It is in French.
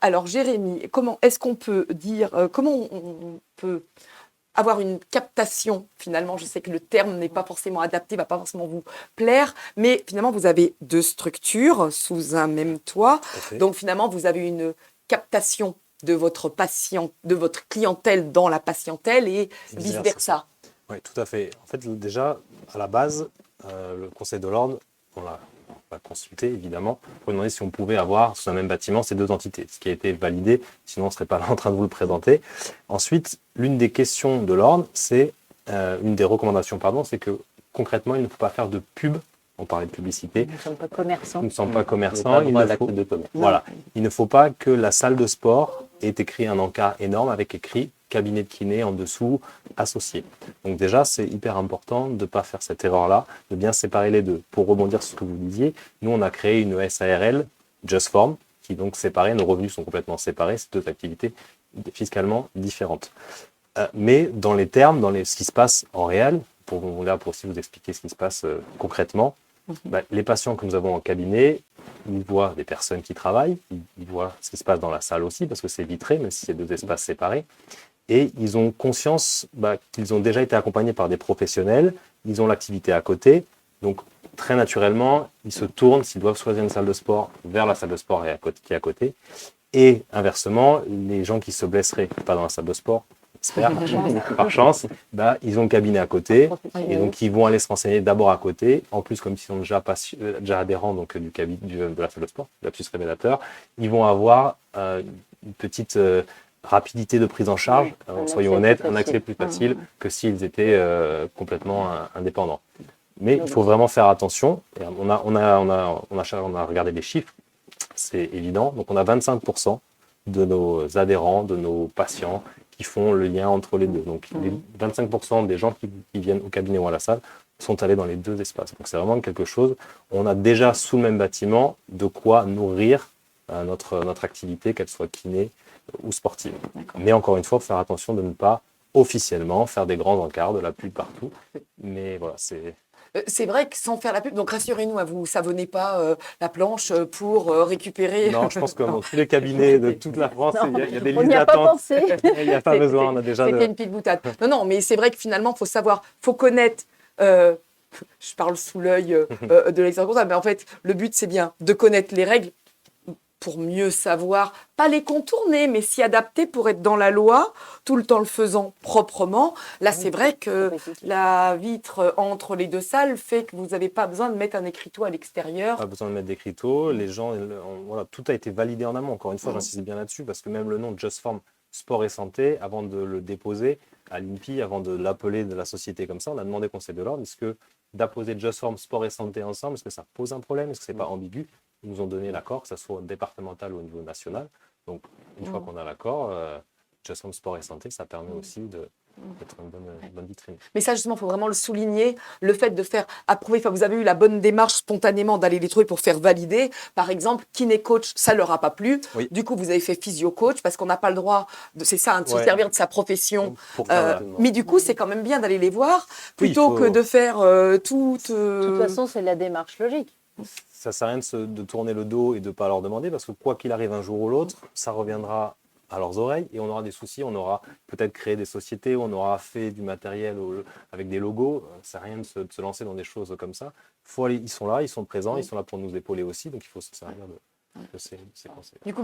Alors, Jérémy, comment est-ce qu'on peut dire, comment on peut avoir une captation, finalement, je sais que le terme n'est pas forcément adapté, va pas forcément vous plaire, mais finalement, vous avez deux structures sous un même toit. Tout à fait. Donc, finalement, vous avez une captation de votre patient, de votre clientèle dans la patientèle et vice-versa. Oui, tout à fait. En fait, déjà, à la base, le Conseil de l'Ordre, on l'a consulté, évidemment, pour demander si on pouvait avoir, sous un même bâtiment, ces deux entités, ce qui a été validé, sinon on ne serait pas là en train de vous le présenter. Ensuite, l'une des questions de l'Ordre, une des recommandations, pardon, c'est que concrètement, il ne faut pas faire de pub. On parlait de publicité. Nous ne sommes pas commerçants. Nous ne sommes pas commerçants. Pas droit à l'acte de commerce. Voilà. Il ne faut pas que la salle de sport ait écrit un encart énorme avec écrit cabinet de kiné en dessous, associé. Donc déjà, c'est hyper important de ne pas faire cette erreur-là, de bien séparer les deux. Pour rebondir sur ce que vous disiez, nous, on a créé une SARL, Just Form, qui donc séparée, nos revenus sont complètement séparés, c'est deux activités fiscalement différentes. Mais dans les termes, ce qui se passe en réel, pour aussi vous expliquer ce qui se passe concrètement, les patients que nous avons en cabinet, ils voient des personnes qui travaillent, ils voient ce qui se passe dans la salle aussi, parce que c'est vitré, même si c'est deux espaces séparés. Et ils ont conscience qu'ils ont déjà été accompagnés par des professionnels, ils ont l'activité à côté, donc très naturellement, ils se tournent, s'ils doivent choisir une salle de sport, vers la salle de sport qui est à côté. Et inversement, les gens qui se blesseraient, pas dans la salle de sport, j'espère, par chance, ils ont le cabinet à côté, et donc ils vont aller se renseigner d'abord à côté. En plus, comme ils sont déjà adhérents donc, du cabinet de la salle de sport, lapsus révélateur, ils vont avoir une petite rapidité de prise en charge, soyons honnêtes, un accès plus facile que s'ils étaient complètement indépendants. Mais il faut vraiment faire attention. Et on a regardé les chiffres, c'est évident. Donc on a 25% de nos adhérents, de nos patients qui font le lien entre les deux. Donc les 25% des gens qui viennent au cabinet ou à la salle sont allés dans les deux espaces. Donc c'est vraiment quelque chose, on a déjà sous le même bâtiment de quoi nourrir notre activité, qu'elle soit kiné ou sportive. Mais encore une fois, faire attention de ne pas officiellement faire des grands encarts, de la pub partout. Mais voilà, c'est vrai que sans faire la pub, donc rassurez-nous, vous ne savonnez pas la planche pour récupérer. Non, je pense que dans tous les cabinets de toute la France, il y a des listes On n'y a pas d'attente. pensé. Il n'y a pas besoin, on a déjà... C'était une petite boutade. Non, mais c'est vrai que finalement, il faut savoir, il faut connaître... je parle sous l'œil de l'expert comptable, mais en fait, le but, c'est bien de connaître les règles pour mieux savoir, pas les contourner, mais s'y adapter pour être dans la loi, tout le temps le faisant proprement. Là, c'est vrai que la vitre entre les deux salles fait que vous n'avez pas besoin de mettre un écriteau à l'extérieur. Pas besoin de mettre d'écriteau. Les gens, voilà, tout a été validé en amont. Encore une fois, j'insiste bien là-dessus, parce que même le nom Just Form Sport et Santé, avant de le déposer à l'INPI, avant de l'appeler de la société comme ça, on a demandé au Conseil de l'Ordre, est-ce que d'apposer Just Form Sport et Santé ensemble, est-ce que ça pose un problème? Est-ce que c'est pas ambigu? Ils nous ont donné l'accord, que ce soit départemental ou au niveau national. Donc, une fois qu'on a l'accord, Just Form Sport et Santé, ça permet aussi d'être une bonne vitrine. Mais ça, justement, il faut vraiment le souligner, le fait de faire approuver. Enfin, vous avez eu la bonne démarche spontanément d'aller les trouver pour faire valider. Par exemple, kiné coach, ça ne leur a pas plu. Oui. Du coup, vous avez fait physio coach parce qu'on n'a pas le droit, c'est ça, de se servir de sa profession. Mais du coup, c'est quand même bien d'aller les voir plutôt que de faire tout. De toute façon, c'est la démarche logique. Ça ne sert à rien de tourner le dos et de ne pas leur demander, parce que quoi qu'il arrive un jour ou l'autre, ça reviendra à leurs oreilles et on aura des soucis. On aura peut-être créé des sociétés, on aura fait du matériel avec des logos. Ça ne sert à rien de se lancer dans des choses comme ça. Ils sont là, ils sont présents, ils sont là pour nous épauler aussi, donc il faut se servir de ces conseils. Du coup,